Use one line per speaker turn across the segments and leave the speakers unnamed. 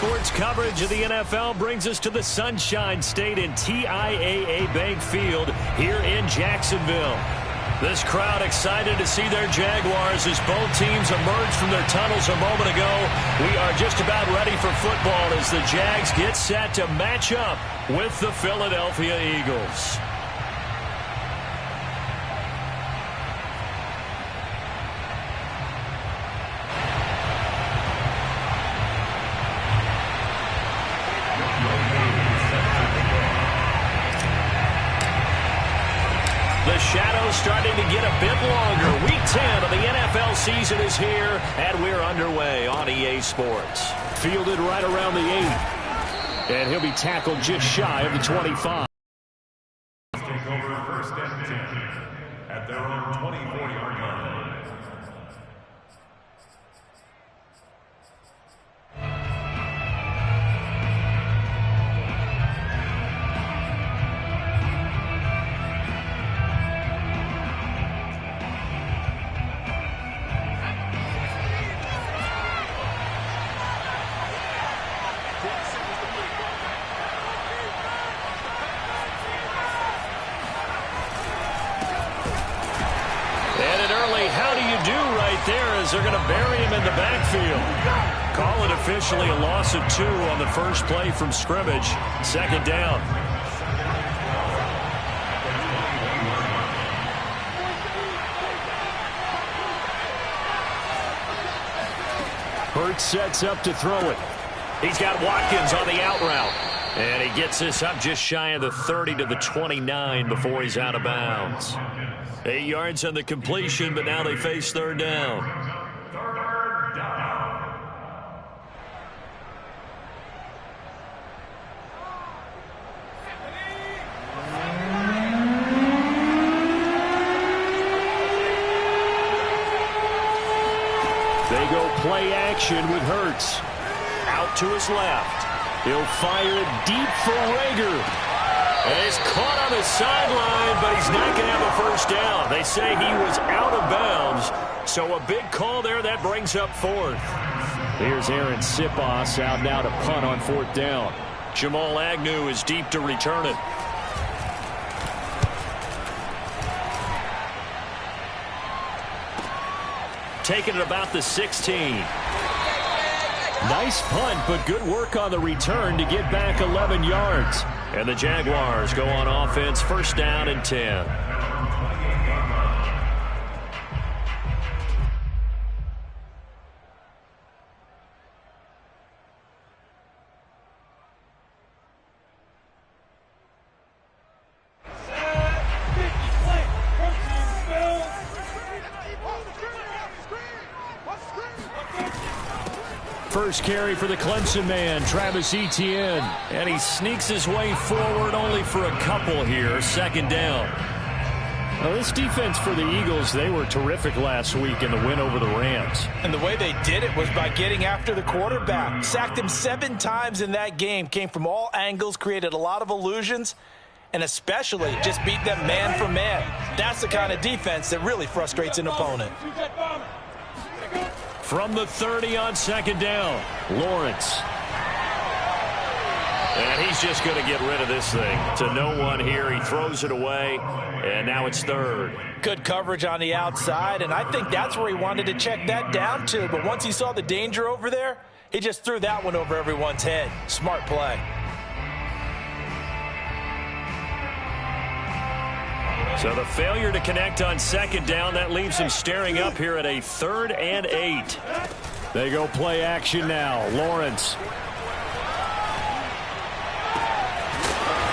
Sports coverage of the NFL brings us to the Sunshine State and TIAA Bank Field here in Jacksonville. This crowd excited to see their Jaguars as both teams emerged from their tunnels a moment ago. We are just about ready for football as the Jags get set to match up with the Philadelphia Eagles. The shadow's starting to get a bit longer. Week 10 of the NFL season is here, and we're underway on EA Sports. Fielded right around the 8. And he'll be tackled just shy of the 25.
Take over first and 10 at their own 24-yard line.
They're going to bury him in the backfield. Call it officially a loss of 2 on the first play from scrimmage. Second down. Hurts sets up to throw it. He's got Watkins on the out route. And he gets this up just shy of the 30 to the 29 before he's out of bounds. 8 yards on the completion, but now they face third down. They go play action with Hurts. Out to his left. He'll fire it deep for Rager. And he's caught on the sideline, but he's not going to have a first down. They say he was out of bounds, so a big call there. That brings up fourth. Here's Aaron Sipos out now to punt on fourth down. Jamal Agnew is deep to return it. Taking it about the 16. Nice punt, but good work on the return to get back 11 yards. And the Jaguars go on offense, first down and 10. First carry for the Clemson man, Travis Etienne. And he sneaks his way forward only for a couple here. Second down. Well, this defense for the Eagles, they were terrific last week in the win over the Rams.
And the way they did it was by getting after the quarterback. Sacked him 7 times in that game. Came from all angles, created a lot of illusions, and especially just beat them man for man. That's the kind of defense that really frustrates an opponent.
From the 30 on second down, Lawrence. And he's just going to get rid of this thing to no one here. He throws it away, and now it's third.
Good coverage on the outside, and I think that's where he wanted to check that down to. But once he saw the danger over there, he just threw that one over everyone's head. Smart play.
So the failure to connect on second down, that leaves him staring up here at a 3rd and 8. They go play action now. Lawrence.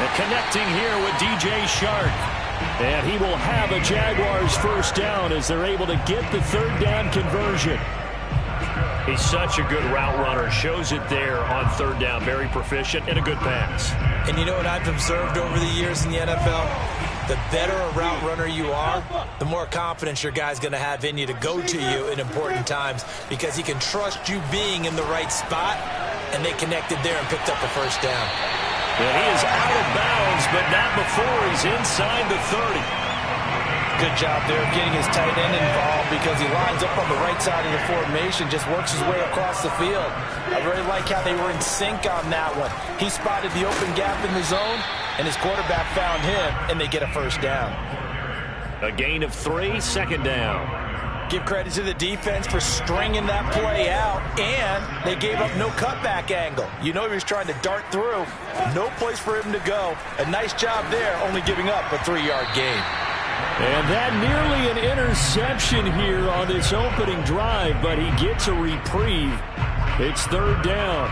And connecting here with DJ Shark. And he will have a Jaguars first down as they're able to get the 3rd down conversion. He's such a good route runner. Shows it there on 3rd down. Very proficient and a good pass.
And you know what I've observed over the years in the NFL? The better a route runner you are, the more confidence your guy's going to have in you to go to you in important times because he can trust you being in the right spot, and they connected there and picked up a first down.
And he is out of bounds, but not before he's inside the 30.
good job there of getting his tight end involved because he lines up on the right side of the formation, just works his way across the field. I really like how they were in sync on that one. He spotted the open gap in the zone, and his quarterback found him, and they get a first down.
A gain of 3, second down.
Give credit to the defense for stringing that play out, and they gave up no cutback angle. You know he was trying to dart through. No place for him to go. A nice job there, only giving up a 3-yard gain.
And that nearly an interception here on this opening drive, but he gets a reprieve. It's third down.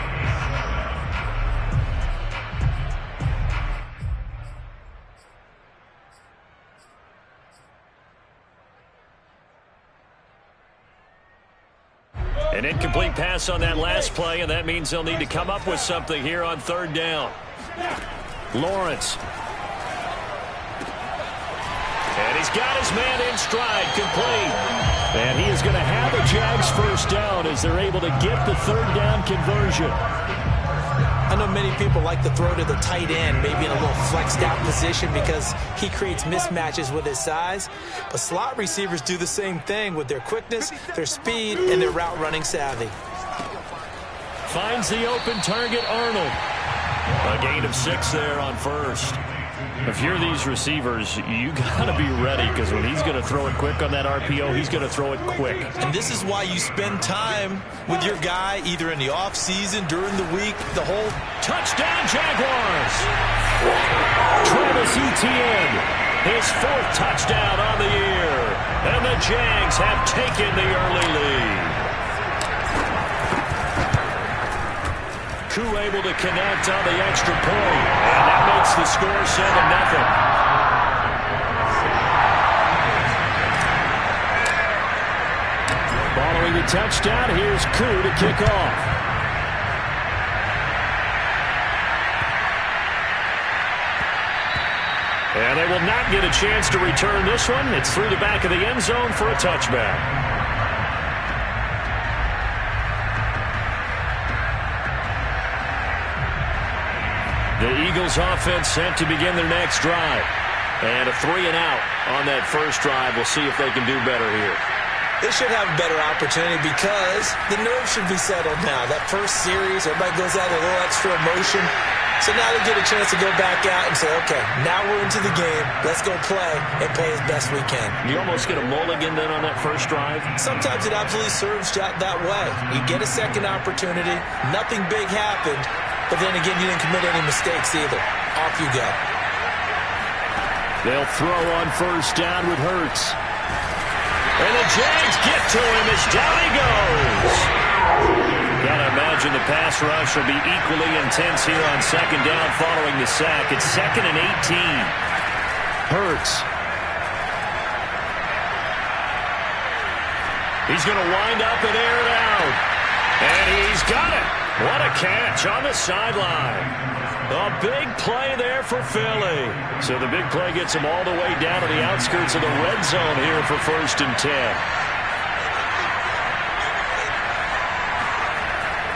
An incomplete pass on that last play, and that means they'll need to come up with something here on third down. Lawrence. And he's got his man in stride, complete. And he is going to have a Jags first down as they're able to get the third down conversion.
I know many people like to throw to the tight end, maybe in a little flexed out position because he creates mismatches with his size. But slot receivers do the same thing with their quickness, their speed, and their route running savvy.
Finds the open target, Arnold. A gain of 6 there on first. If you're these receivers, you got to be ready because when he's going to throw it quick on that RPO, he's going to throw it quick.
And this is why you spend time with your guy either in the offseason, during the week, the whole
touchdown Jaguars. Travis Etienne, his 4th touchdown on the year. And the Jags have taken the early lead. Koo able to connect on the extra point. And that makes the score 7-0. Following the touchdown, here's Koo to kick off. And they will not get a chance to return this one. It's through the back of the end zone for a touchback. The Eagles offense set to begin their next drive. And a 3-and-out on that first drive. We'll see if they can do better here.
They should have a better opportunity because the nerves should be settled now. That first series, everybody goes out with a little extra emotion. So now they get a chance to go back out and say, okay, now we're into the game. Let's go play and play as best we can.
You almost get a mulligan then on that first drive?
Sometimes it absolutely serves that way. You get a second opportunity. Nothing big happened. But then again, you didn't commit any mistakes either. Off you go.
They'll throw on first down with Hurts. And the Jags get to him as down he goes. Gotta imagine the pass rush will be equally intense here on second down following the sack. It's 2nd and 18. Hurts. He's going to wind up and air it out. And he's got it. What a catch on the sideline. A big play there for Philly. So the big play gets him all the way down to the outskirts of the red zone here for 1st and 10.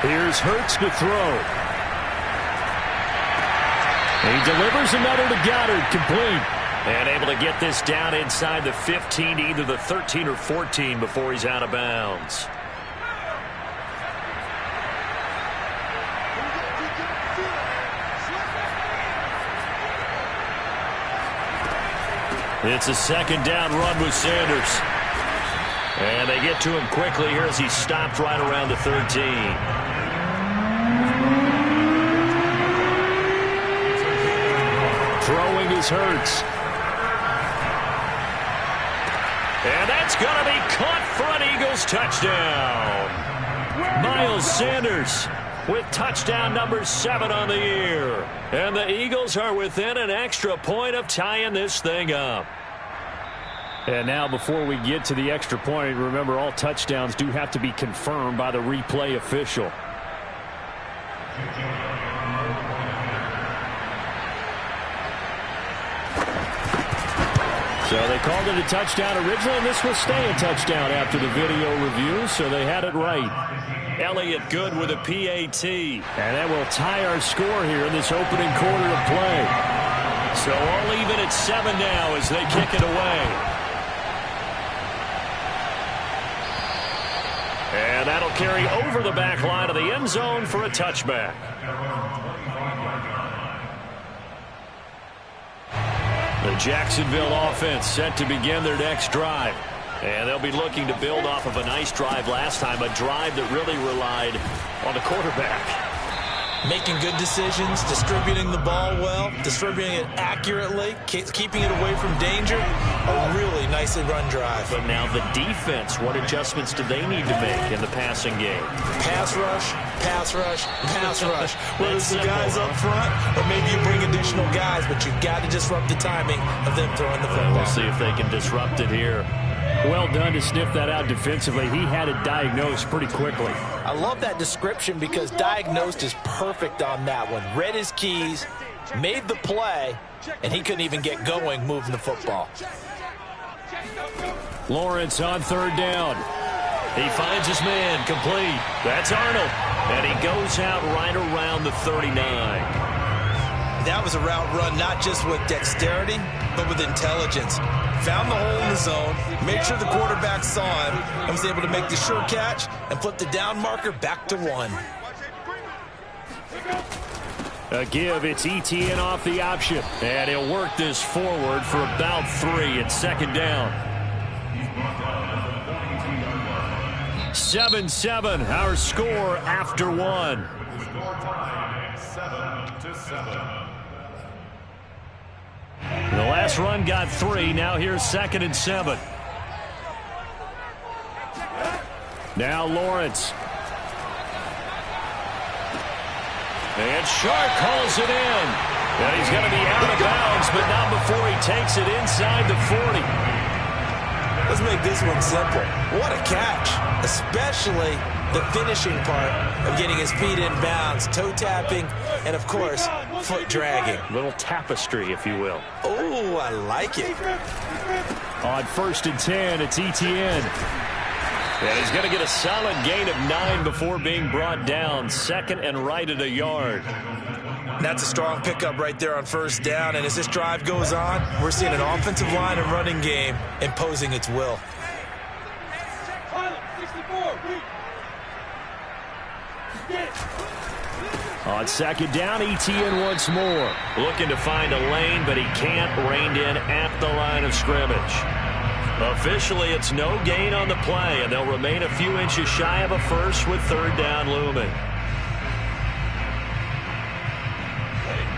Here's Hurts to throw. He delivers another to Goddard, complete. And able to get this down inside the 15 to either the 13 or 14 before he's out of bounds. It's a second down run with Sanders. And they get to him quickly here as he stopped right around the 13. Throwing is Hurts. And that's going to be caught for an Eagles touchdown. Miles Sanders with touchdown number 7 on the year. And the Eagles are within an extra point of tying this thing up. And now before we get to the extra point, remember all touchdowns do have to be confirmed by the replay official. So they called it a touchdown originally, and this will stay a touchdown after the video review, so they had it right. Elliott good with a PAT. And that will tie our score here in this opening quarter of play. So all even at 7 now as they kick it away. that'll carry over the back line of the end zone for a touchback. The Jacksonville offense set to begin their next drive. And they'll be looking to build off of a nice drive last time, a drive that really relied on the quarterback.
Making good decisions, distributing the ball well, distributing it accurately, keeping it away from danger. A really nicely run drive.
But now the defense, what adjustments do they need to make in the passing game?
Pass rush, pass rush, pass rush. Whether it's the guys up front or maybe you bring additional guys, but you've got to disrupt the timing of them throwing the football.
We'll see if they can disrupt it here. Well done to sniff that out defensively. He had it diagnosed pretty quickly.
I love that description because diagnosed is perfect on that one. Read his keys, made the play, and he couldn't even get going moving the football.
Lawrence on third down. He finds his man complete. That's Arnold. And he goes out right around the 39.
That was a route run not just with dexterity, but with intelligence. Found the hole in the zone, made sure the quarterback saw him, and was able to make the sure catch and flip the down marker back to 1.
A give, it's ETN off the option. And he'll work this forward for about 3 at second down. 7-7, our score after 1.
Score time 7-7.
The last run got 3. Now here's 2nd and 7. Now Lawrence. And Sharp calls it in. And he's going to be out of bounds, but not before he takes it inside the 40.
Let's make this one simple. What a catch, especially the finishing part of getting his feet in bounds, toe tapping, and of course, foot dragging.
Little tapestry, if you will.
Oh, I like it.
On 1st and 10, it's ETN. And he's going to get a solid gain of 9 before being brought down. 2nd and right at a yard.
That's a strong pickup right there on 1st down. And as this drive goes on, we're seeing an offensive line and running game imposing its will.
On 2nd down, ETN once more. Looking to find a lane, but he can't. Reined in at the line of scrimmage. Officially, it's no gain on the play, and they'll remain a few inches shy of a first with 3rd down looming.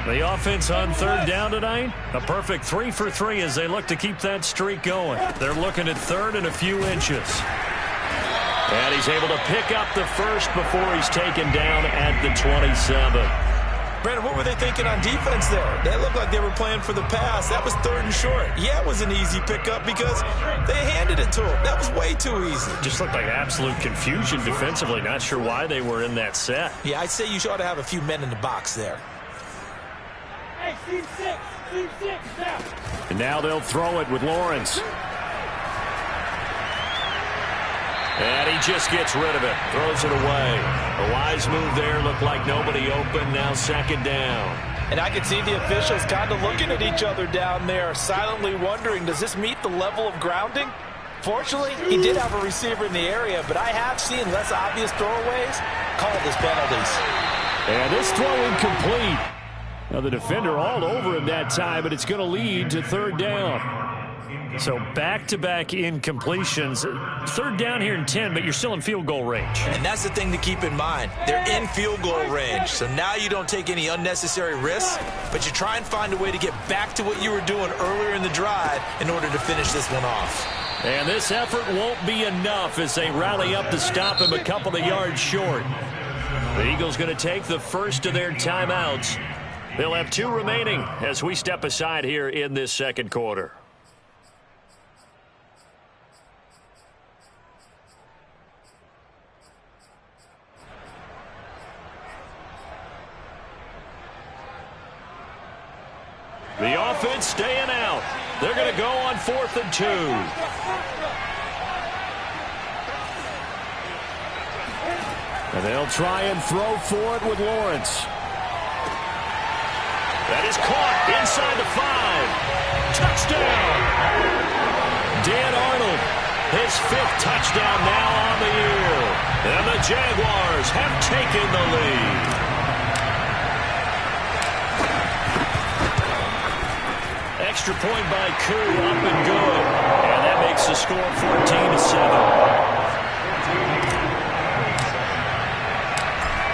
The offense on 3rd down tonight, a perfect 3 for 3 as they look to keep that streak going. They're looking at 3rd and a few inches. And he's able to pick up the first before he's taken down at the 27.
Brandon, what were they thinking on defense there? They looked like they were playing for the pass. That was 3rd and short. Yeah, it was an easy pickup because they handed it to him. That was way too easy.
Just looked like absolute confusion defensively. Not sure why they were in that set.
Yeah, I'd say you ought to have a few men in the box there.
Hey, team 6, now.
And now they'll throw it with Lawrence. And he just gets rid of it. Throws it away. A wise move there. Looked like nobody open. Now 2nd down.
And I can see the officials kind of looking at each other down there, silently wondering, does this meet the level of grounding? Fortunately, he did have a receiver in the area, but I have seen less obvious throwaways called as penalties.
And this throw incomplete. Now the defender all over him that time, but it's going to lead to 3rd down. So back-to-back incompletions. 3rd down here in 10, but you're still in field goal range.
And that's the thing to keep in mind. They're in field goal range. So now you don't take any unnecessary risks, but you try and find a way to get back to what you were doing earlier in the drive in order to finish this one off.
And this effort won't be enough as they rally up to stop him a couple of yards short. The Eagles going to take the first of their timeouts. They'll have 2 remaining as we step aside here in this 2nd quarter. The offense staying out. They're going to go on 4th and 2. And they'll try and throw for it with Lawrence. That is caught inside the 5. Touchdown. Dan Arnold His 5th touchdown now on the year. And the Jaguars have taken the lead. Extra point by Koo, up and good. And that makes the score 14-7.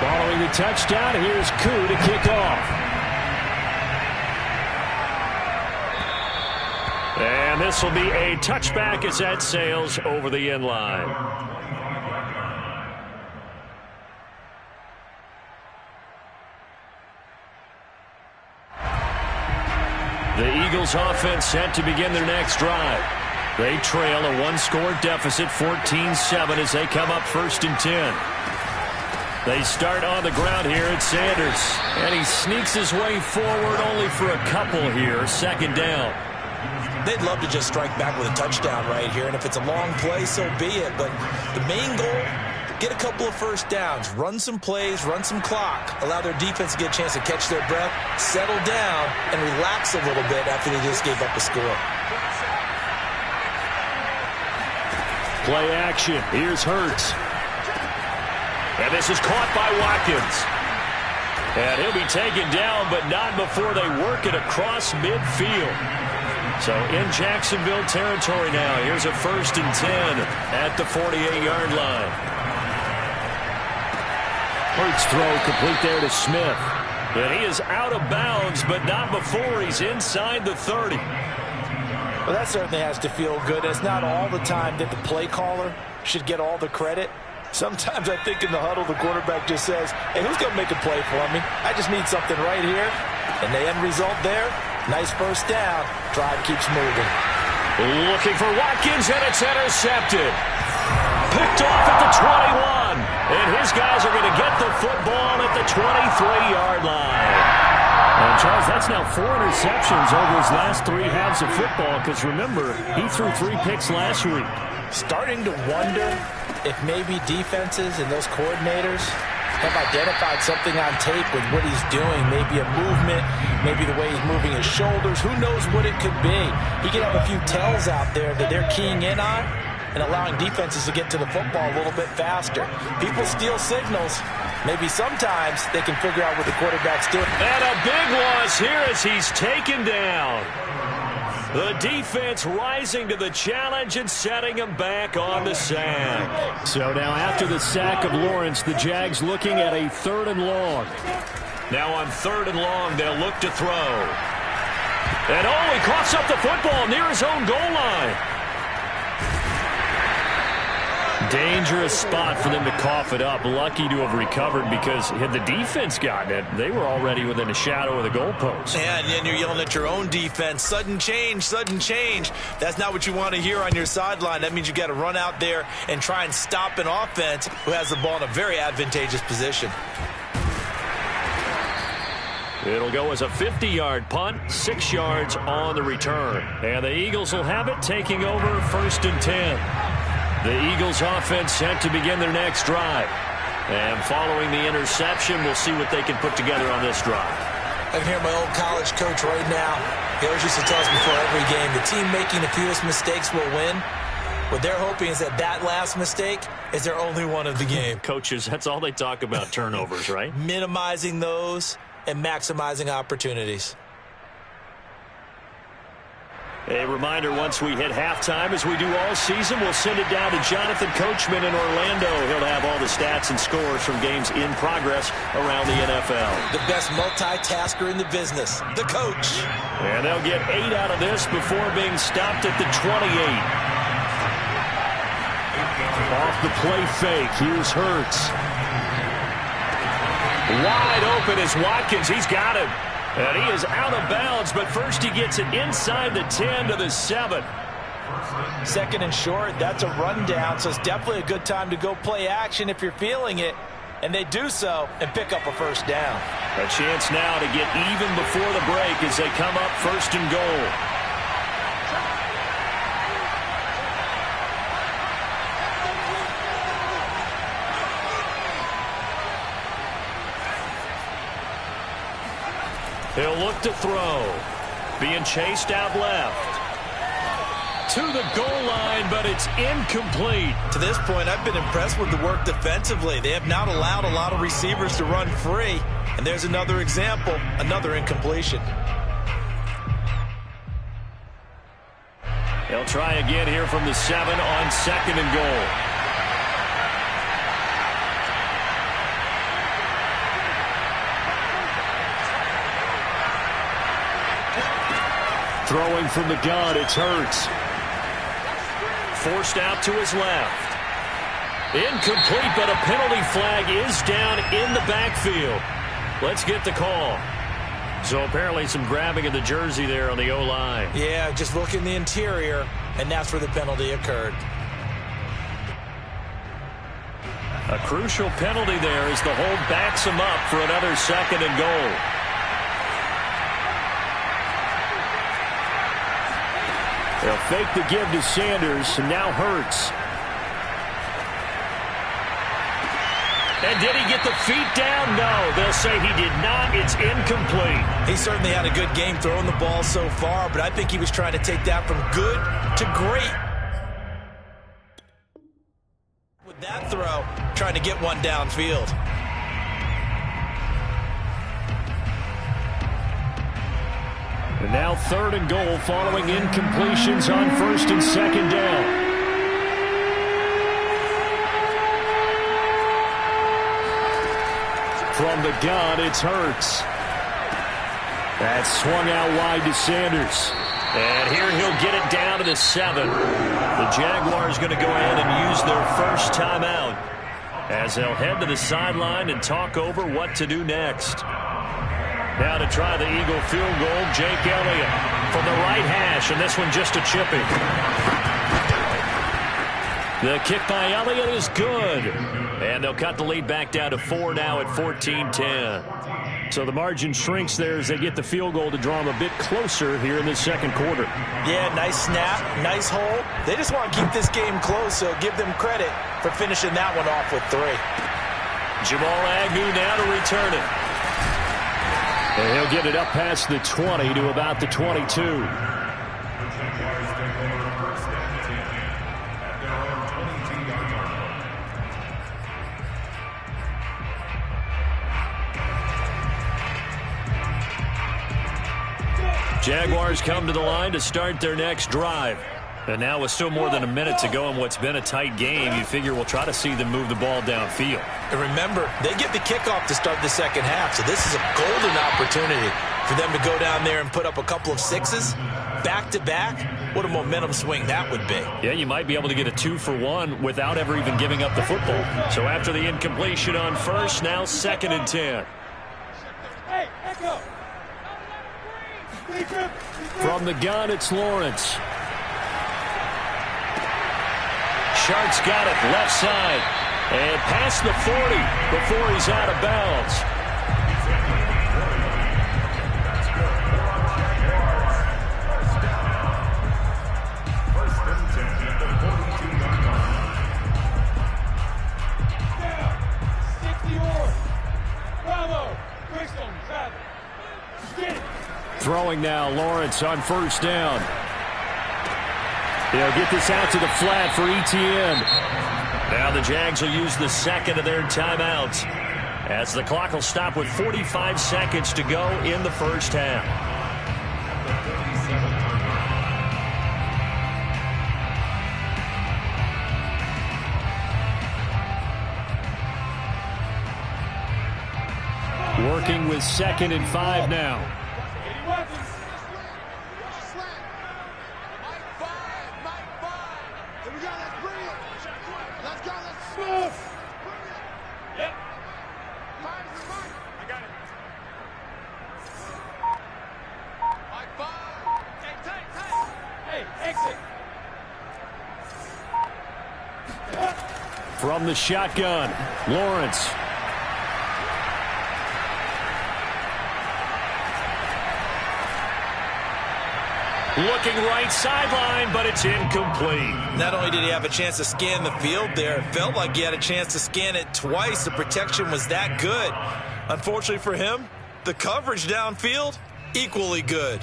Following the touchdown, here's Koo to kick off. And this will be a touchback as that sails over the end line. The Eagles offense set to begin their next drive. They trail a 1-score deficit, 14-7, as they come up 1st and 10. They start on the ground here at Sanders. And he sneaks his way forward only for a couple here. 2nd down.
They'd love to just strike back with a touchdown right here. And if it's a long play, so be it. But the main goal, get a couple of 1st downs. Run some plays, run some clock. Allow their defense to get a chance to catch their breath, settle down, and relax a little bit after they just gave up a score.
Play action. Here's Hurts. And this is caught by Watkins. And he'll be taken down, but not before they work it across midfield. So in Jacksonville territory now. Here's a 1st and 10 at the 48-yard line. Hurts throw complete there to Smith. And he is out of bounds, but not before he's inside the 30.
Well, that certainly has to feel good. It's not all the time that the play caller should get all the credit. Sometimes I think in the huddle, the quarterback just says, hey, who's going to make a play for me? I just need something right here. And the end result there, nice 1st down. Drive keeps moving.
Looking for Watkins, and it's intercepted. Picked off at the 21. And his guys are going to get the football at the 23-yard line. And, Charles, that's now 4 interceptions over his last 3 halves of football. Because, remember, he threw 3 picks last week.
Starting to wonder if maybe defenses and those coordinators have identified something on tape with what he's doing. Maybe a movement, maybe the way he's moving his shoulders. Who knows what it could be? He could have a few tells out there that they're keying in on and allowing defenses to get to the football a little bit faster. People steal signals. Maybe sometimes they can figure out what the quarterback's doing.
And a big loss here as he's taken down. The defense rising to the challenge and setting him back on the sack. So now after the sack of Lawrence, the Jags looking at a 3rd and long. Now on 3rd and long, they'll look to throw. And he coughs up the football near his own goal line. Dangerous spot for them to cough it up. Lucky to have recovered because had the defense gotten it, they were already within a shadow of the goalpost.
Yeah, and then you're yelling at your own defense. Sudden change, sudden change. That's not what you want to hear on your sideline. That means you got to run out there and try and stop an offense who has the ball in a very advantageous position.
It'll go as a 50-yard punt, 6 yards on the return. And the Eagles will have it, taking over 1st and 10. The Eagles offense set to begin their next drive. And following the interception, we'll see what they can put together on this drive.
I can hear my old college coach right now. He always used to tell us before every game, the team making the fewest mistakes will win. What they're hoping is that last mistake is their only one of the game.
Coaches, that's all they talk about, turnovers, right?
Minimizing those and maximizing opportunities.
A reminder, once we hit halftime, as we do all season, we'll send it down to Jonathan Coachman in Orlando. He'll have all the stats and scores from games in progress around the NFL.
The best multitasker in the business, the coach.
And they'll get 8 out of this before being stopped at the 28. Off the play fake, here's Hurts. Wide open is Watkins. He's got it. And he is out of bounds, but first he gets it inside the 10 to the 7.
2nd and short, that's a rundown, so it's definitely a good time to go play action if you're feeling it. And they do so and pick up a 1st down.
A chance now to get even before the break as they come up 1st and goal. He'll look to throw. Being chased out left. to the goal line, but it's incomplete.
To this point, I've been impressed with the work defensively. They have not allowed a lot of receivers to run free. And there's another example, another incompletion.
They'll try again here from the 7 on 2nd and goal. Throwing from the gun, it's Hurts. Forced out to his left. Incomplete, but a penalty flag is down in the backfield. Let's get the call. So apparently some grabbing of the jersey there on the O-line.
Yeah, just look in the interior, and that's where the penalty occurred.
A crucial penalty there as the hold backs him up for another 2nd and goal. They'll fake the give to Sanders, and now Hurts. And did he get the feet down? No, they'll say he did not. It's incomplete.
He certainly had a good game throwing the ball so far, but I think he was trying to take that from good to great. With that throw, trying to get one downfield.
And now 3rd and goal following incompletions on 1st and 2nd down. From the gun, it's Hurts. That's swung out wide to Sanders. And here he'll get it down to the 7. The Jaguars going to go ahead and use their first timeout as they'll head to the sideline and talk over what to do next. Now to try the Eagle field goal, Jake Elliott from the right hash, and this one just a chipping. The kick by Elliott is good. And they'll cut the lead back down to 4 now at 14-10. So the margin shrinks there as they get the field goal to draw them a bit closer here in the 2nd quarter.
Yeah, nice snap, nice hole. They just want to keep this game close, so give them credit for finishing that one off with 3.
Jamal Agnew now to return it. And he'll get it up past the 20 to about the 22. Jaguars come to the line to start their next drive. And now with still more than a minute to go in what's been a tight game, you figure we'll try to see them move the ball downfield.
And remember, they get the kickoff to start the 2nd half, so this is a golden opportunity for them to go down there and put up a couple of 6s back-to-back. What a momentum swing that would be.
Yeah, you might be able to get a 2-for-1 without ever even giving up the football. So after the incompletion on 1st, now 2nd and 10.
Hey, echo.
From the gun, it's Lawrence. Shark's got it left side. And past the 40 before he's out of bounds. Throwing now, Lawrence on 1st down. They'll get this out to the flat for Etienne. Now the Jags will use the 2nd of their timeouts as the clock will stop with 45 seconds to go in the 1st half. Working with 2nd and 5 now. From the shotgun, Lawrence. Looking right sideline, but it's incomplete.
Not only did he have a chance to scan the field there, it felt like he had a chance to scan it twice. The protection was that good. Unfortunately for him, the coverage downfield, equally good.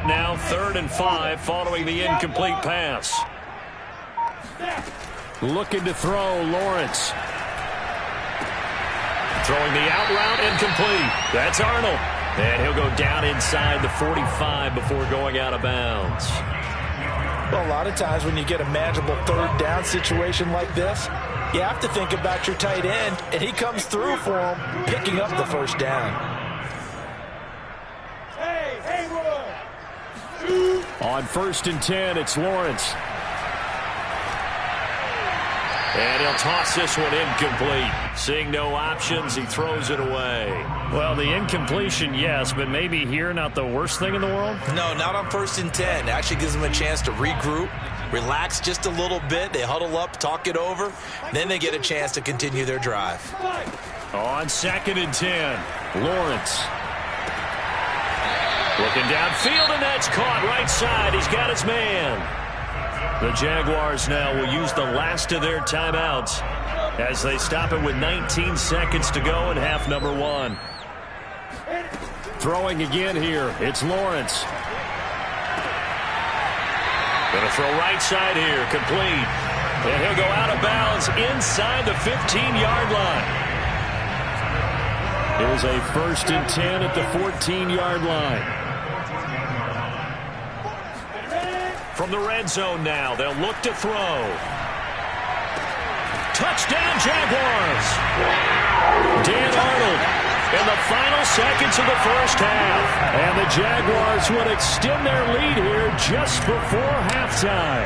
up now, 3rd and 5 following the incomplete pass. Looking to throw, Lawrence. Throwing the out route, incomplete. That's Arnold. And he'll go down inside the 45 before going out of bounds.
Well, a lot of times when you get a manageable 3rd down situation like this, you have to think about your tight end, and he comes through for him, picking up the 1st down.
On 1st and 10, it's Lawrence. And he'll toss this one incomplete. Seeing no options, he throws it away. Well, the incompletion, yes, but maybe here not the worst thing in the world?
No, not on 1st and 10. It actually gives them a chance to regroup, relax just a little bit. They huddle up, talk it over. Then they get a chance to continue their drive.
On 2nd and 10, Lawrence. Looking downfield, and that's caught right side. He's got his man. The Jaguars now will use the last of their timeouts as they stop it with 19 seconds to go in half number 1. Throwing again here, it's Lawrence. Going to throw right side here, complete. And he'll go out of bounds inside the 15-yard line. Here's a 1st and 10 at the 14-yard line. From the red zone now, they'll look to throw. Touchdown, Jaguars! Dan Arnold in the final seconds of the 1st half. And the Jaguars would extend their lead here just before halftime.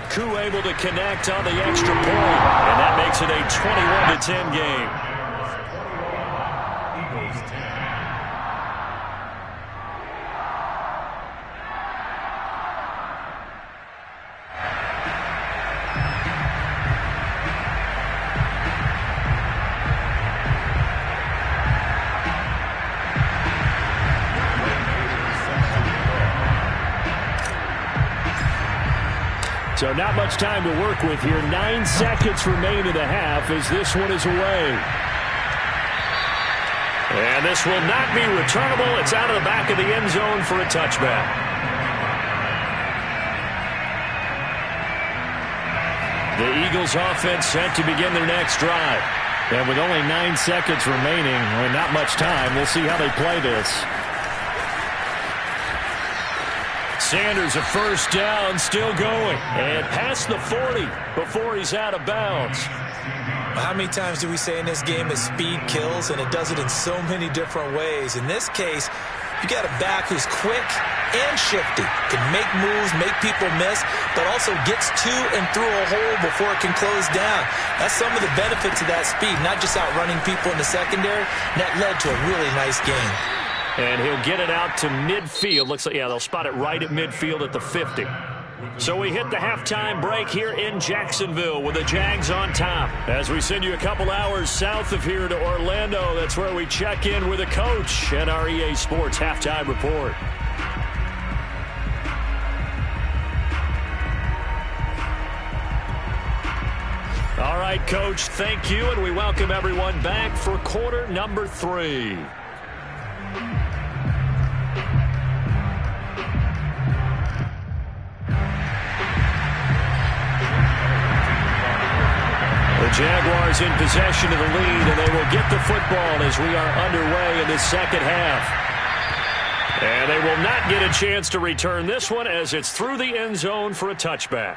Koo able to connect on the extra point, and that makes it a 21-10 game. So not much time to work with here. 9 seconds remain in the half as this one is away. And this will not be returnable. It's out of the back of the end zone for a touchback. The Eagles offense set to begin their next drive. And with only 9 seconds remaining, and not much time, we'll see how they play this. Sanders a 1st down, still going. And past the 40 before he's out of bounds.
How many times do we say in this game that speed kills, and it does it in so many different ways? In this case, you got a back who's quick and shifty, can make moves, make people miss, but also gets to and through a hole before it can close down. That's some of the benefits of that speed, not just outrunning people in the secondary. That led to a really nice game.
And he'll get it out to midfield. Looks like, yeah, they'll spot it right at midfield at the 50. So we hit the halftime break here in Jacksonville with the Jags on top. As we send you a couple hours south of here to Orlando, that's where we check in with the coach and our EA Sports Halftime Report. All right, Coach, thank you, and we welcome everyone back for quarter number 3. The Jaguars in possession of the lead, and they will get the football as we are underway in the 2nd half. And they will not get a chance to return this one as it's through the end zone for a touchback.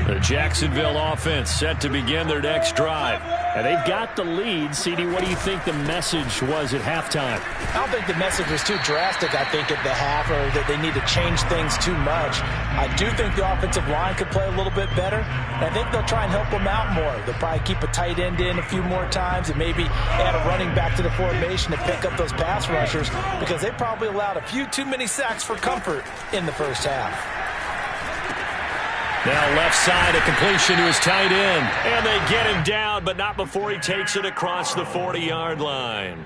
The Jacksonville offense set to begin their next drive. And they've got the lead. CD, what do you think the message was at halftime?
I don't think the message was too drastic, I think, at the half, or that they need to change things too much. I do think the offensive line could play a little bit better. And I think they'll try and help them out more. They'll probably keep a tight end in a few more times and maybe add a running back to the formation to pick up those pass rushers, because they probably allowed a few too many sacks for comfort in the 1st half.
Now left side, a completion to his tight end. And they get him down, but not before he takes it across the 40-yard line.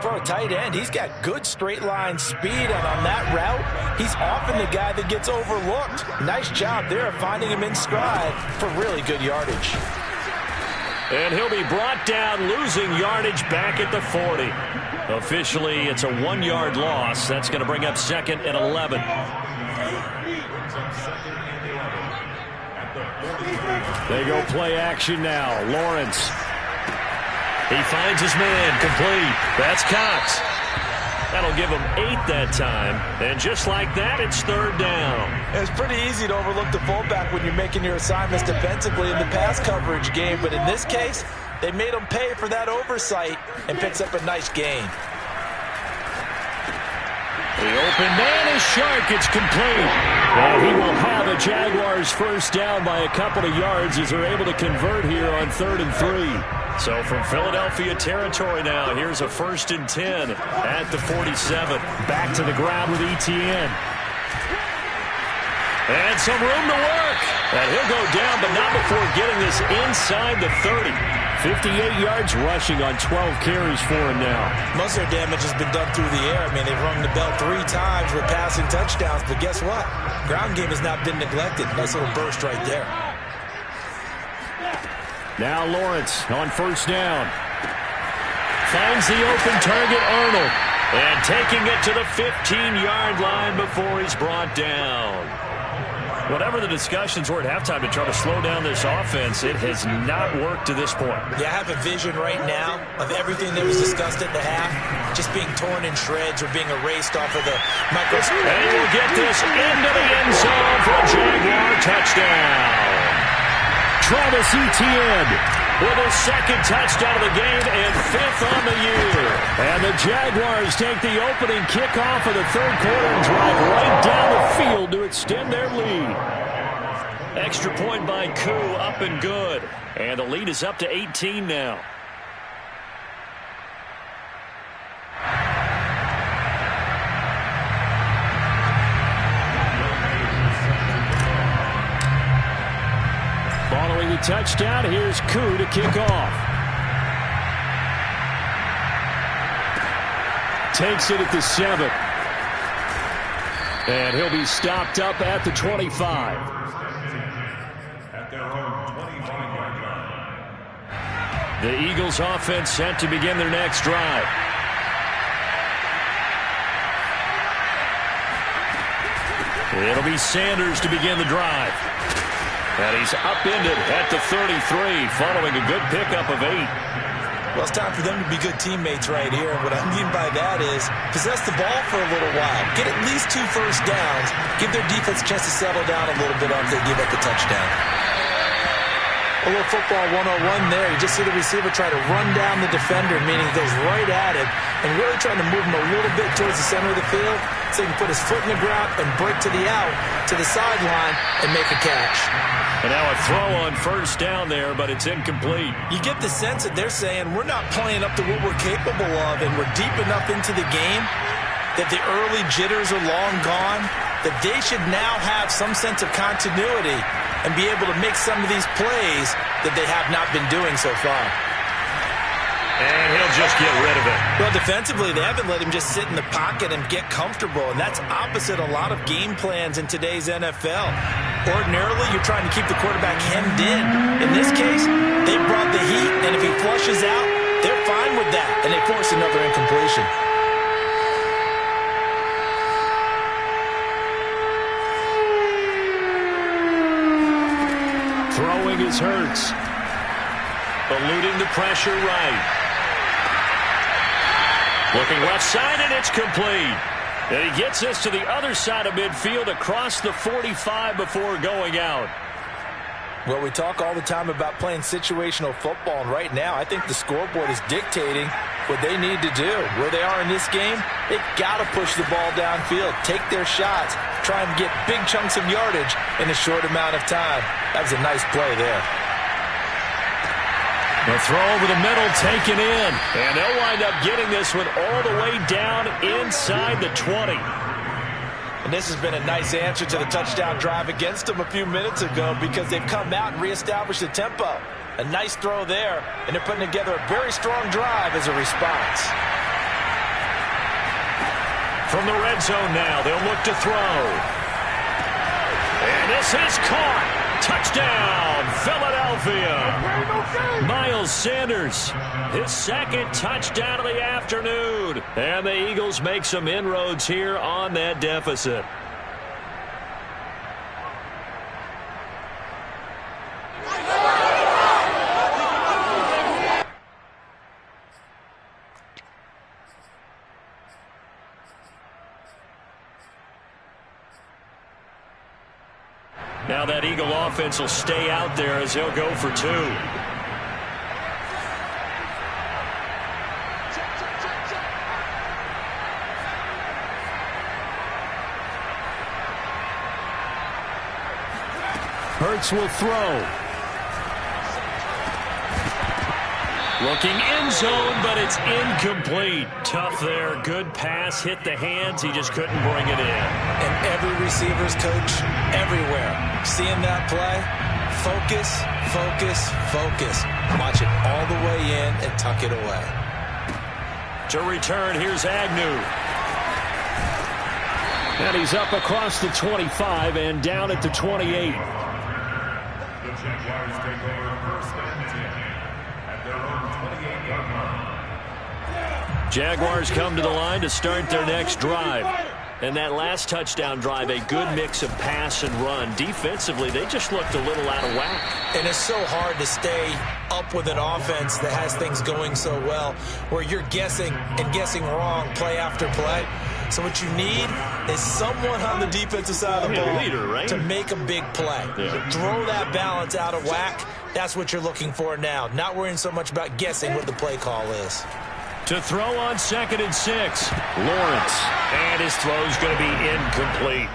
For a tight end, he's got good straight line speed, and on that route, he's often the guy that gets overlooked. Nice job there of finding him in stride for really good yardage.
And he'll be brought down, losing yardage back at the 40. Officially, it's a 1-yard loss. That's going to bring up 2nd and 11. They go play action now. Lawrence. He finds his man, complete. That's Cox. That'll give him 8 that time. And just like that, it's 3rd down.
It's pretty easy to overlook the fullback when you're making your assignments defensively in the pass coverage game. But in this case, they made him pay for that oversight and picks up a nice gain.
The open man is Shark. It's complete. And he will have a Jaguars first down by a couple of yards as they're able to convert here on 3rd and 3. So from Philadelphia territory now, here's a 1st and 10 at the 47. Back to the ground with ETN. And some room to work. And he'll go down, but not before getting this inside the 30. 58 yards rushing on 12 carries for him now.
Most of their damage has been done through the air. I mean, they've rung the bell 3 times with passing touchdowns, but guess what? Ground game has not been neglected. Nice little burst right there.
Now Lawrence on 1st down. Finds the open target, Arnold. And taking it to the 15-yard line before he's brought down. Whatever the discussions were at halftime to try to slow down this offense, it has not worked to this point.
Yeah, I have a vision right now of everything that was discussed at the half just being torn in shreds or being erased off of the microscope.
And he will get this into the end zone for a Jaguar touchdown. Travis Etienne with his 2nd touchdown of the game and 5th on the year. And the Jaguars take the opening kickoff of the 3rd quarter and drive right down the field to extend their lead. Extra point by Koo, up and good. And the lead is up to 18 now. Following the touchdown, here's Koo to kick off. Takes it at the 7. And he'll be stopped up at the 25.
At their own 25-yard line.
The Eagles offense set to begin their next drive. It'll be Sanders to begin the drive. And he's upended at the 33 following a good pickup of 8.
Well, it's time for them to be good teammates right here. And what I mean by that is possess the ball for a little while. Get at least 2 first downs. Give their defense a chance to settle down a little bit after they give up the touchdown. A little football 101 there. You just see the receiver try to run down the defender, meaning he goes right at him, and really trying to move him a little bit towards the center of the field so he can put his foot in the ground and break to the out, to the sideline, and make a catch.
And now a throw on 1st down there, but it's incomplete.
You get the sense that they're saying we're not playing up to what we're capable of, and we're deep enough into the game that the early jitters are long gone, that they should now have some sense of continuity and be able to make some of these plays that they have not been doing so far.
And he'll just get rid of it.
Well, defensively, they haven't let him just sit in the pocket and get comfortable, and that's opposite a lot of game plans in today's NFL. Ordinarily, you're trying to keep the quarterback hemmed in. In this case, they brought the heat, and if he flushes out, they're fine with that, and they force another incompletion.
Throwing is Hurts. Eluding the pressure right. Looking left side, and it's complete. And he gets us to the other side of midfield across the 45 before going out.
Well, we talk all the time about playing situational football, and right now I think the scoreboard is dictating what they need to do. Where they are in this game, they've got to push the ball downfield, take their shots, try and get big chunks of yardage in a short amount of time. That was a nice play there.
The throw over the middle taken in, and they'll wind up getting this one all the way down inside the 20.
And this has been a nice answer to the touchdown drive against them a few minutes ago because they've come out and reestablished the tempo. A nice throw there, and they're putting together a very strong drive as a response.
From the red zone now, they'll look to throw. And this is caught. Touchdown, Philadelphia. Miles Sanders, his second touchdown of the afternoon. And the Eagles make some inroads here on that deficit. Now that Eagle offense will stay out there as they'll go for two. Hurts will throw. Looking end zone, but it's incomplete. Tough there. Good pass. Hit the hands. He just couldn't bring it in.
And every receiver's coach everywhere. Seeing that play, focus, focus, focus. Watch it all the way in and tuck it away.
To return, here's Agnew. And he's up across the 25 and down at the 28.
The Jaguars take over first and 10 at their own 28-yard line.
Jaguars come to the line to start their next drive. And that last touchdown drive, a good mix of pass and run. Defensively, they just looked a little out of whack.
And it's so hard to stay up with an offense that has things going so well, where you're guessing and guessing wrong play after play. So what you need is someone on the defensive side of the ball
leader, right?
to make a big play.
Yeah.
Throw that balance out of whack. That's what you're looking for now. Not worrying so much about guessing what the play call is.
To throw on 2nd and 6. Lawrence. And his throw's going to be incomplete.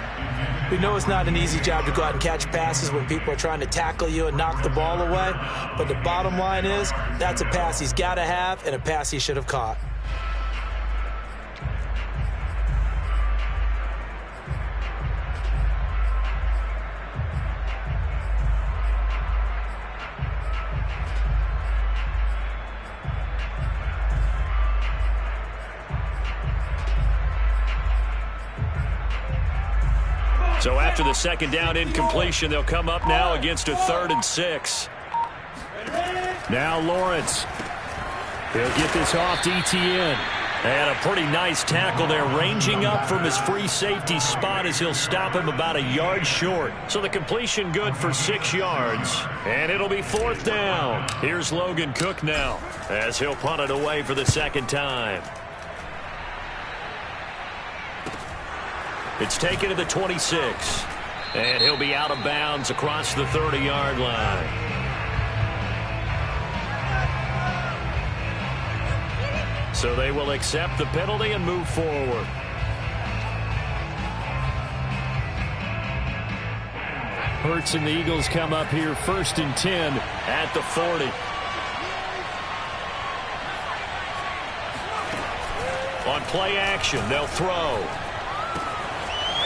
We know it's not an easy job to go out and catch passes when people are trying to tackle you and knock the ball away. But the bottom line is, that's a pass he's got to have and a pass he should have caught.
So after the second down incompletion, they'll come up now against a 3rd and 6. Now Lawrence. He'll get this off to Etienne. And a pretty nice tackle there, ranging up from his free safety spot as he'll stop him about a yard short. So the completion good for 6 yards. And it'll be 4th down. Here's Logan Cook now as he'll punt it away for the second time. It's taken to the 26. And he'll be out of bounds across the 30-yard line. So they will accept the penalty and move forward. Hurts and the Eagles come up here 1st and 10 at the 40. On play action, they'll throw.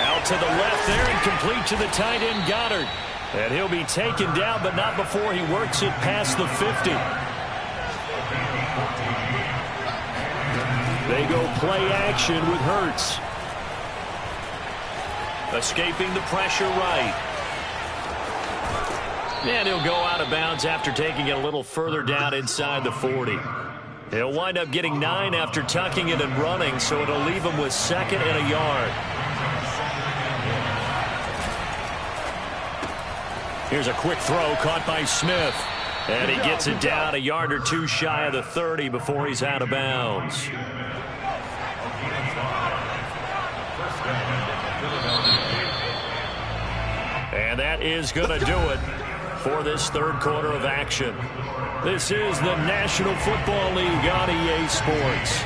Out to the left there and complete to the tight end Goddard. And he'll be taken down, but not before he works it past the 50. They go play action with Hurts. Escaping the pressure right. And he'll go out of bounds after taking it a little further down inside the 40. He'll wind up getting 9 after tucking it and running, so it'll leave him with 2nd and a yard. Here's a quick throw caught by Smith. And he gets it down a yard or 2 shy of the 30 before he's out of bounds. And that is going to do it for this 3rd quarter of action. This is the National Football League on EA Sports.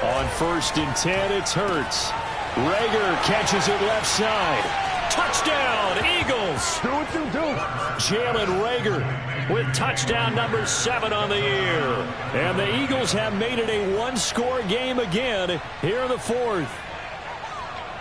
On 1st and 10, it's Hurts. Rager catches it left side. Touchdown, Eagles!
Do what you do.
Jalen Rager with touchdown number 7 on the year. And the Eagles have made it a 1-score game again here in the 4th.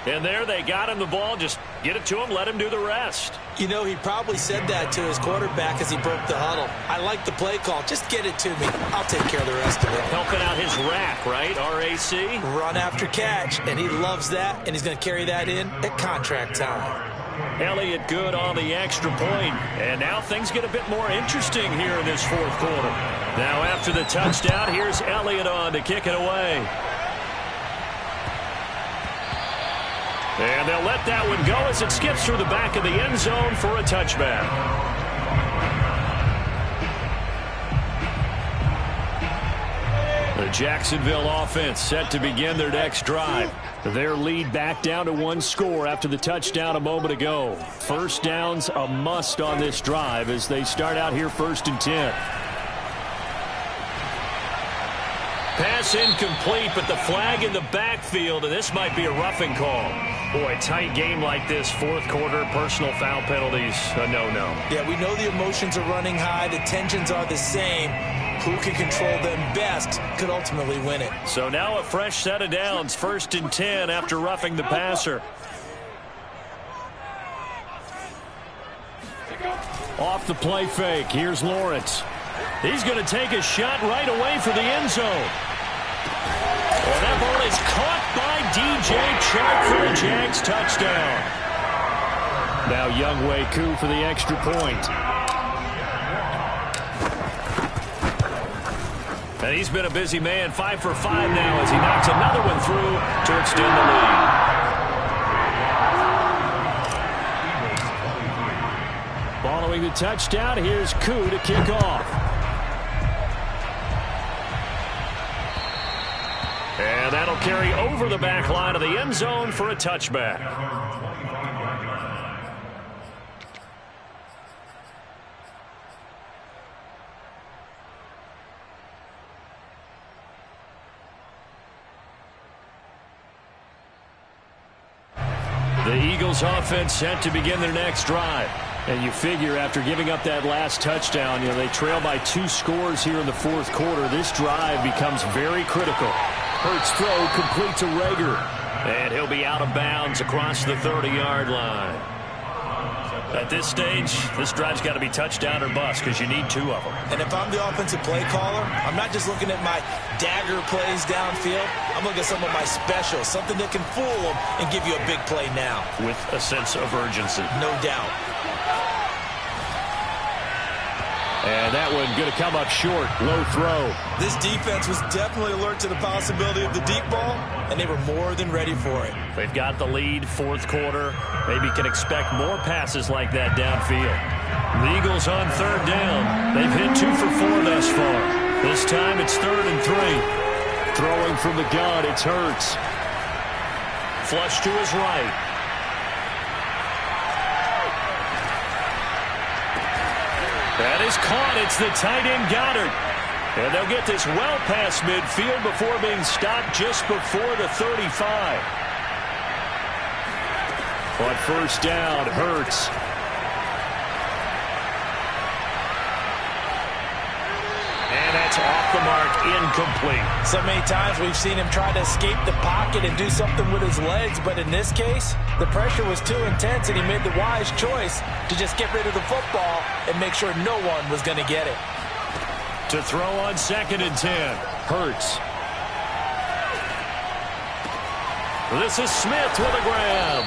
And there they got him the ball just Get it to him, let him do the rest.
You know, he probably said that to his quarterback as he broke the huddle. I like the play call. Just get it to me. I'll take care of the rest of it.
Helping out his rack, right? R-A-C?
Run after catch, and he loves that, and he's going to carry that in at contract time.
Elliott good on the extra point. And now things get a bit more interesting here in this fourth quarter. Now after the touchdown, here's Elliott on to kick it away. And they'll let that one go as it skips through the back of the end zone for a touchback. The Jacksonville offense set to begin their next drive. Their lead back down to 1 score after the touchdown a moment ago. First down's a must on this drive as they start out here 1st and 10. Pass incomplete, but the flag in the backfield, and this might be a roughing call. Boy, a tight game like this, fourth quarter, personal foul penalties, a no-no.
Yeah, we know the emotions are running high. The tensions are the same. Who can control them best could ultimately win it.
So now a fresh set of downs, 1st and 10 after roughing the passer. Off the play fake, here's Lawrence. He's going to take a shot right away for the end zone. And that ball is caught by DJ Chark for the Jags touchdown. Now Younghoe Koo for the extra point. And he's been a busy man, 5 for 5 now as he knocks another one through to extend the lead. Following the touchdown, here's Koo to kick off. And that'll carry over the back line of the end zone for a touchback. The Eagles offense set to begin their next drive. And you figure after giving up that last touchdown, they trail by 2 scores here in the fourth quarter. This drive becomes very critical. Hurts throw complete to Rager. And he'll be out of bounds across the 30-yard line. At this stage, this drive's got to be touchdown or bust because you need 2 of them.
And if I'm the offensive play caller, I'm not just looking at my dagger plays downfield. I'm looking at some of my specials, something that can fool them and give you a big play now.
With a sense of urgency.
No doubt.
And that one going to come up short. Low throw.
This defense was definitely alert to the possibility of the deep ball, and they were more than ready for it.
They've got the lead, fourth quarter. Maybe can expect more passes like that downfield. The Eagles on 3rd down. They've hit 2 for 4 thus far. This time it's 3rd and 3. Throwing from the gun, it's Hurts. Flush to his right. That is caught. It's the tight end Goddard. And they'll get this well past midfield before being stopped just before the 35. On 1st down, Hurts. And that's off the mark, incomplete.
So many times we've seen him try to escape the pocket and do something with his legs, but in this case, the pressure was too intense and he made the wise choice to just get rid of the football and make sure no one was going to get it.
To throw on 2nd and 10, Hurts. This is Smith with a grab.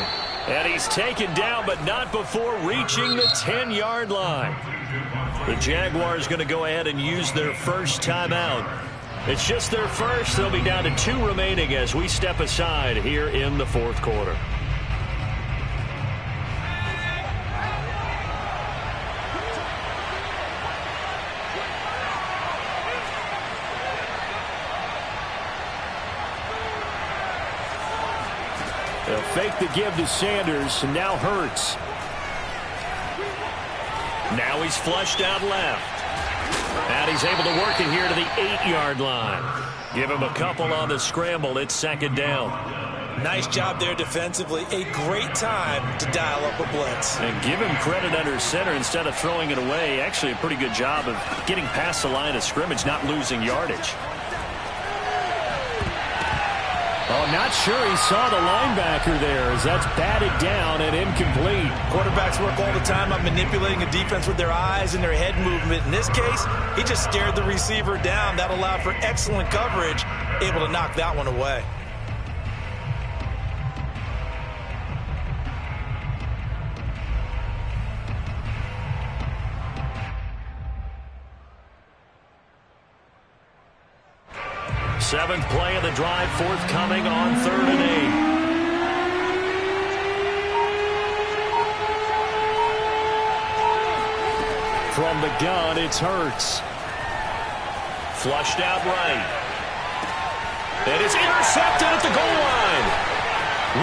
And he's taken down, but not before reaching the 10-yard line. The Jaguars going to go ahead and use their first timeout. It's just their first. They'll be down to 2 remaining as we step aside here in the fourth quarter. They'll fake the give to Sanders, and now Hurts. Now he's flushed out left. And he's able to work it here to the 8-yard line. Give him a couple on the scramble. It's 2nd down.
Nice job there defensively. A great time to dial up a blitz.
And give him credit under center instead of throwing it away. Actually a pretty good job of getting past the line of scrimmage, not losing yardage. Oh, not sure he saw the linebacker there as that's batted down and incomplete.
Quarterbacks work all the time on manipulating a defense with their eyes and their head movement. In this case, he just stared the receiver down. That allowed for excellent coverage, able to knock that one away.
Seventh play of the drive forthcoming on 3rd and 8. From the gun, it's Hurts. Flushed out right. And it's intercepted at the goal line.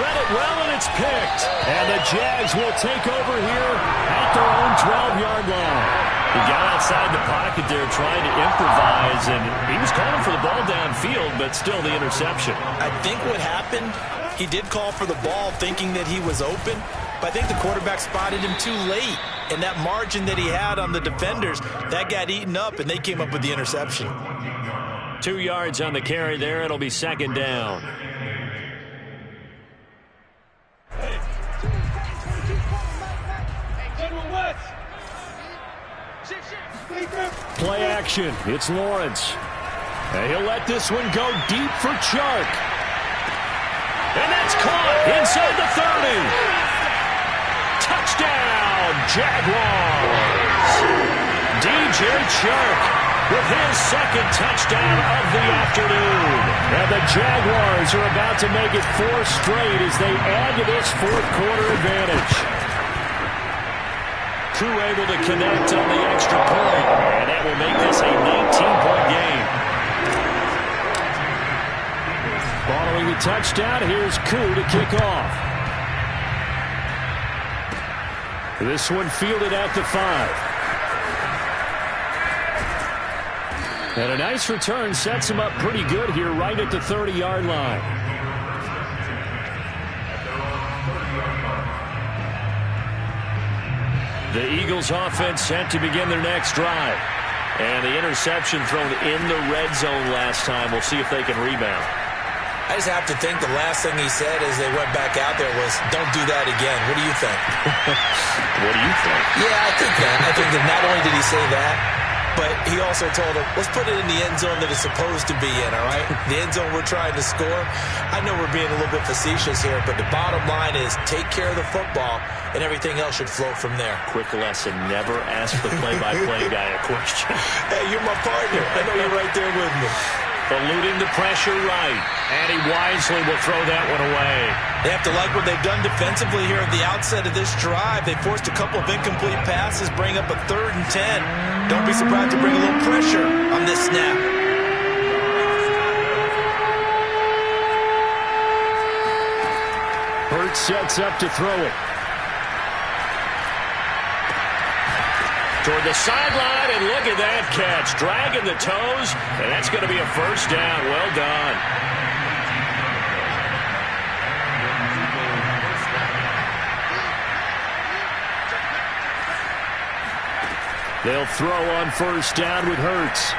Read it well, and it's picked. And the Jags will take over here at their own 12-yard line. He got outside the pocket there trying to improvise, and he was calling for the ball downfield, but still the interception.
I think what happened, he did call for the ball thinking that he was open, but I think the quarterback spotted him too late. And that margin that he had on the defenders, that got eaten up, and they came up with the interception.
2 yards on the carry there. It'll be 2nd down. Play action. It's Lawrence. And he'll let this one go deep for Chark. And that's caught inside the 30. Touchdown, Jaguars. DJ Chark with his 2nd touchdown of the afternoon. And the Jaguars are about to make it 4 straight as they add to this 4th quarter advantage. Crew able to connect on the extra point, and that will make this a 19-point game. Following the touchdown, here's Koo to kick off. This one fielded at the 5. And a nice return sets him up pretty good here right at the 30-yard line. The Eagles offense set to begin their next drive. And the interception thrown in the red zone last time. We'll see if they can rebound.
I just have to think the last thing he said as they went back out there was, don't do that again. What do you think?
What do you think?
Yeah, I think that. I think that not only did he say that, but he also told him, let's put it in the end zone that it's supposed to be in, all right? The end zone we're trying to score. I know we're being a little bit facetious here, but the bottom line is take care of the football, and everything else should flow from there.
Quick lesson, never ask the play-by-play guy a question.
Hey, you're my partner. I know you're right there with me.
Eluding the pressure right, and he wisely will throw that one away.
They have to like what they've done defensively here at the outset of this drive. They forced a couple of incomplete passes, bring up a 3rd and 10. Don't be surprised to bring a little pressure on this snap.
Hurts sets up to throw it. Toward the sideline, and look at that catch. Dragging the toes, and that's going to be a 1st down. Well done. They'll throw on 1st down with Hurts.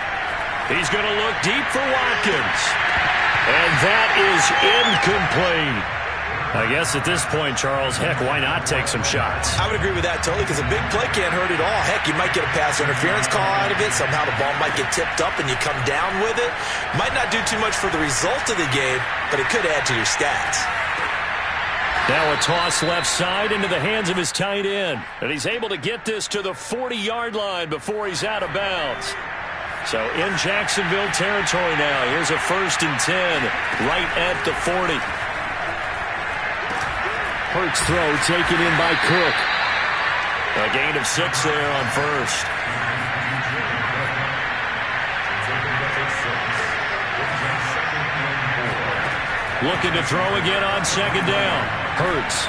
He's going to look deep for Watkins. And that is incomplete. I guess at this point, Charles, heck, why not take some shots?
I would agree with that totally, because a big play can't hurt at all. Heck, you might get a pass interference call out of it. Somehow the ball might get tipped up and you come down with it. Might not do too much for the result of the game, but it could add to your stats.
Now a toss left side into the hands of his tight end. And he's able to get this to the 40-yard line before he's out of bounds. So in Jacksonville territory now. Here's a 1st and 10 right at the 40. Hurts throw taken in by Cook. A gain of 6 there on 1st. Looking to throw again on 2nd down. Hurts.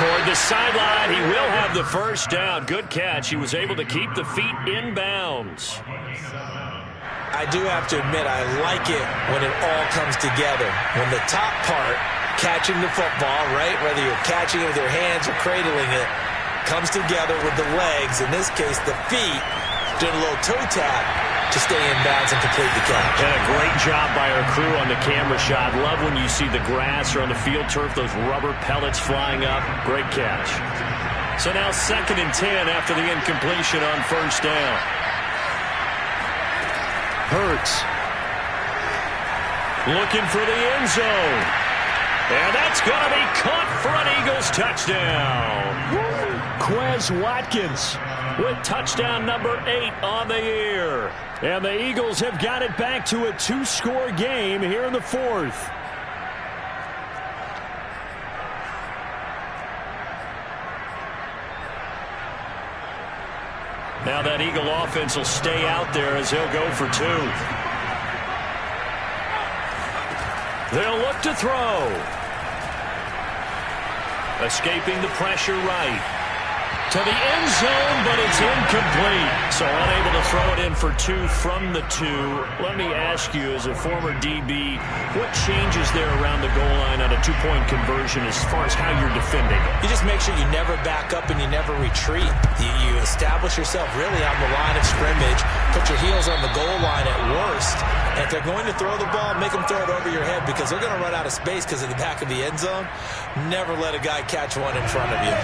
Toward the sideline. He will have the 1st down. Good catch. He was able to keep the feet in bounds.
I do have to admit, I like it when it all comes together. When the top part, catching the football, right, whether you're catching it with your hands or cradling it, comes together with the legs, in this case the feet, doing a little toe tap. to stay in bounds and complete the catch.
And a great job by our crew on the camera shot. Love when you see the grass or on the field turf, those rubber pellets flying up. Great catch. So now 2nd and 10 after the incompletion on 1st down. Hurts. Looking for the end zone. And that's going to be caught for an Eagles touchdown. Quez Watkins with touchdown number 8 on the year. And the Eagles have got it back to a 2-score game here in the 4th. Now that Eagle offense will stay out there as they'll go for 2. They'll look to throw. Escaping the pressure right. To the end zone, but it's incomplete. So unable to throw it in for 2 from the 2. Let me ask you, as a former DB, what changes there around the goal line on a 2-point conversion as far as how you're defending?
You just make sure you never back up and you never retreat. You establish yourself really on the line of scrimmage, put your heels on the goal line at worst. And if they're going to throw the ball, make them throw it over your head because they're going to run out of space because of the back of the end zone. Never let a guy catch one in front of you.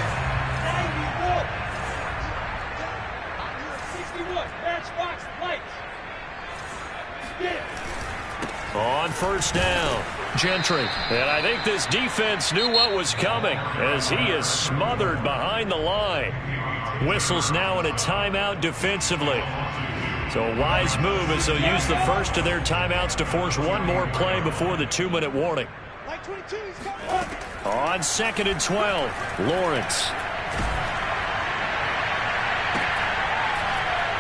On 1st down, Gentry. And I think this defense knew what was coming as he is smothered behind the line. Whistles now in a timeout defensively. So a wise move as they'll use the first of their timeouts to force one more play before the 2-minute warning. On 2nd and 12, Lawrence.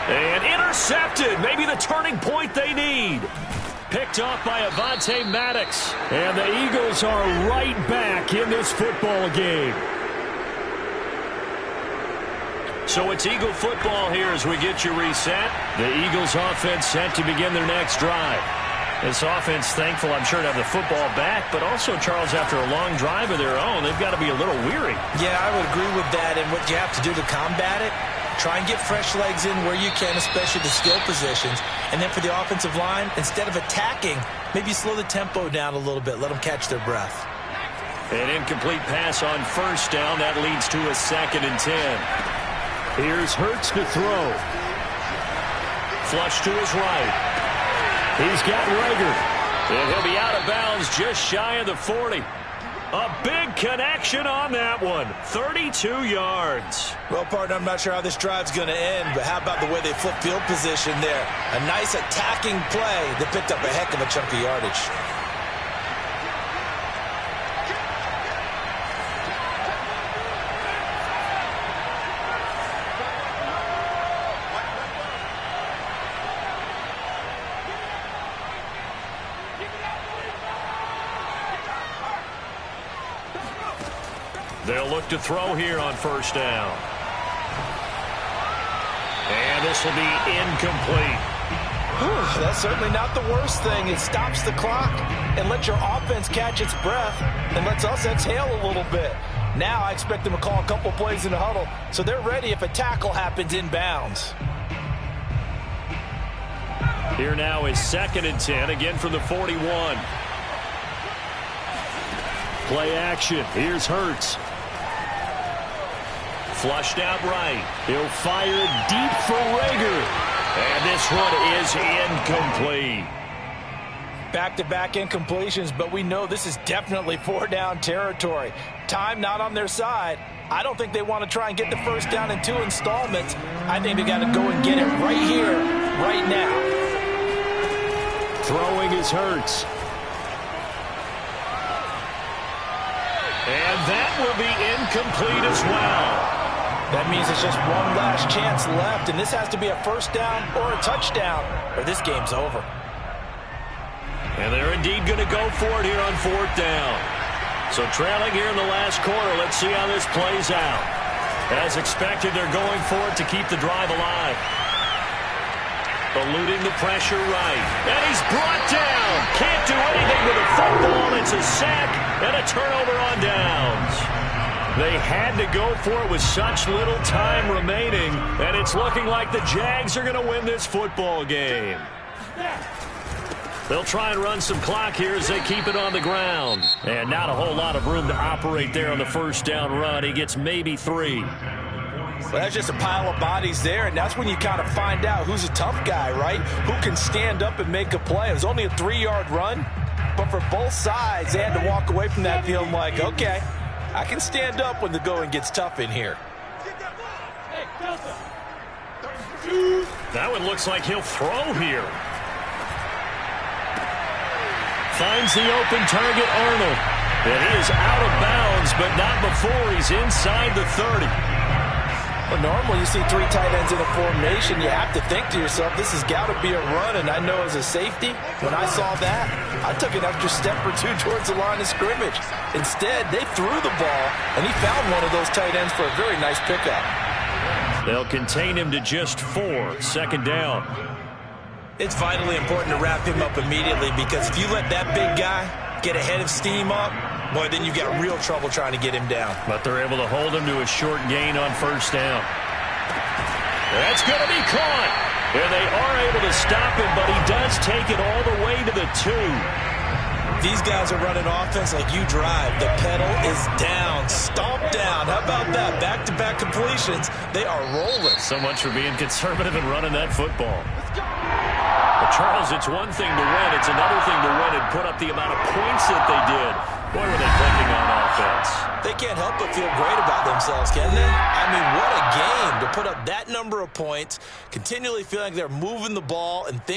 And intercepted. Maybe the turning point they need. Picked off by Avonte Maddox. And the Eagles are right back in this football game. So it's Eagle football here as we get you reset. The Eagles offense set to begin their next drive. This offense thankful, I'm sure, to have the football back, but also, Charles, after a long drive of their own, they've got to be a little weary.
Yeah, I would agree with that. And what you have to do to combat it, try and get fresh legs in where you can, especially the skill positions. And then for the offensive line, instead of attacking, maybe slow the tempo down a little bit. Let them catch their breath.
An incomplete pass on 1st down. That leads to a 2nd and 10. Here's Hurts to throw. Flush to his right. He's got Rager. And he'll be out of bounds just shy of the 40. A big connection on that one. 32 yards.
Well, partner, I'm not sure how this drive's going to end, but how about the way they flip field position there? A nice attacking play that picked up a heck of a chunk of yardage.
They'll look to throw here on 1st down. And this will be incomplete.
That's certainly not the worst thing. It stops the clock and lets your offense catch its breath and lets us exhale a little bit. Now I expect them to call a couple plays in the huddle so they're ready if a tackle happens inbounds.
Here now is 2nd and 10, again from the 41. Play action. Here's Hurts. Flushed out right. He'll fire deep for Rager. And this one is incomplete.
Back-to-back incompletions, but we know this is definitely 4-down territory. Time not on their side. I don't think they want to try and get the 1st down in 2 installments. I think they got to go and get it right here, right now.
Throwing is Hurts. And that will be incomplete as well.
That means it's just one last chance left, and this has to be a 1st down or a touchdown, or this game's over.
And they're indeed going to go for it here on 4th down. So trailing here in the last quarter, let's see how this plays out. As expected, they're going for it to keep the drive alive. Eluding the pressure right. And he's brought down. Can't do anything with the football. It's a sack and a turnover on downs. They had to go for it with such little time remaining, and it's looking like the Jags are going to win this football game. They'll try and run some clock here as they keep it on the ground. And not a whole lot of room to operate there on the first down run. He gets maybe 3.
Well, that's just a pile of bodies there, and that's when you kind of find out who's a tough guy, right? Who can stand up and make a play. It was only a 3-yard run, but for both sides, they had to walk away from that feeling like, okay, I can stand up when the going gets tough in here.
That one looks like he'll throw here. Finds the open target, Arnold. And he is out of bounds, but not before he's inside the 30.
Well, normally you see 3 tight ends in a formation, you have to think to yourself, this has got to be a run, and I know as a safety, when I saw that, I took an extra step or 2 towards the line of scrimmage. Instead, they threw the ball, and he found one of those tight ends for a very nice pickup.
They'll contain him to just 4, second down.
It's vitally important to wrap him up immediately, because if you let that big guy get ahead of steam up, boy, then you've got real trouble trying to get him down.
But they're able to hold him to a short gain on first down. That's going to be caught. And they are able to stop him, but he does take it all the way to the 2.
These guys are running offense like you drive. The pedal is down, stomp down. How about that? Back-to-back completions. They are rolling.
So much for being conservative and running that football. But Charles, it's one thing to win. It's another thing to win and put up the amount of points that they did. What were they thinking on offense?
They can't help but feel great about themselves, can they? I mean, what a game to put up that number of points, continually feeling like they're moving the ball and things.